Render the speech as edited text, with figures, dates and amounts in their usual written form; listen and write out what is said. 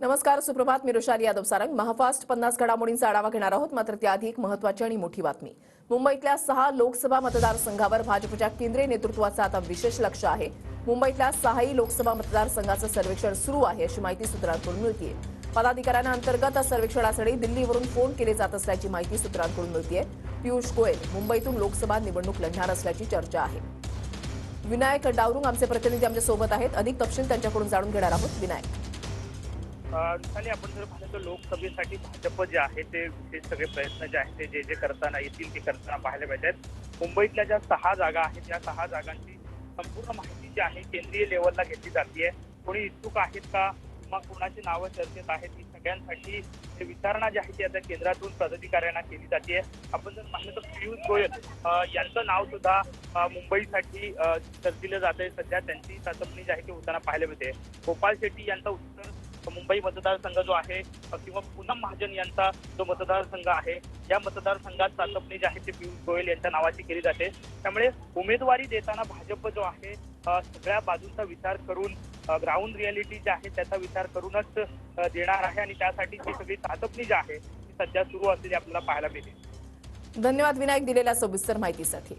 नमस्कार, सुप्रभात. मी रुशाली यादव सारंग. महाफास्ट 50 घडामोडींचा आढावा घेणार आहोत. मात्र त्याआधी एक महत्त्वाची आणि मोठी बातमी. मुंबईतल्या 6 लोकसभा मतदारसंघावर भाजपच्या केंद्रीय नेतृत्वाचं आता विशेष लक्ष आहे. मुंबईतल्या 6ही लोकसभा मतदारसंघाचं सर्वेक्षण सुरू आहे, अशी माहिती सूत्रांकडून मिळतेय. पदाधिकाऱ्यांना अंतर्गत सर्वेक्षणासाठी दिल्लीवरून फोन केले जात असल्याची माहिती सूत्रांकडून मिळतेय. पियुष गोयल मुंबईतून लोकसभा निवडणूक लढणार असल्याची चर्चा आहे. विनायक डावरुंग आमचे प्रतिनिधी आमच्या सोबत आहेत. अधिक तपशील त्यांच्याकडून जाणून घेणार आहोत. विनायक, रुपाली, आपण जर पाहिलं तर लोकसभेसाठी भाजप जे आहे ते विशेष सगळे प्रयत्न जे आहेत ते जे करताना येतील ते करताना पाहायला मिळतात. मुंबईतल्या ज्या 6 जागा आहेत या 6 जागांची संपूर्ण माहिती जी आहे केंद्रीय लेवलला घेतली जाते. कोणी इच्छुक आहेत का, मग कोणाची नावं चर्चेत आहेत, ही सगळ्यांसाठी विचारणा जी आहे ती आता केंद्रातून पदाधिकाऱ्यांना केली जाते. आपण जर पाहिलं तर पियुष गोयल यांचं नाव सुद्धा मुंबईसाठी चर्चिलं जातंय. सध्या त्यांची चाचपणी जी आहे ती होताना पाहायला मिळते. गोपाल शेट्टी यांचा उत्तर मुंबई मतदारसंघ जो आहे किंवा पूनम महाजन यांचा जो मतदारसंघ आहे या मतदारसंघात चाचपणी जी आहे ती पियुष गोयल यांच्या नावाची केली जाते. त्यामुळे उमेदवारी देताना भाजप जो आहे सगळ्या बाजूंचा विचार करून ग्राउंड रियालिटी जी आहे त्याचा विचार करूनच देणार आहे आणि त्यासाठी ही सगळी चाचपणी जी आहे ती सध्या सुरू असलेली आपल्याला पाहायला मिळते. धन्यवाद विनायक दिलेल्या सविस्तर माहितीसाठी.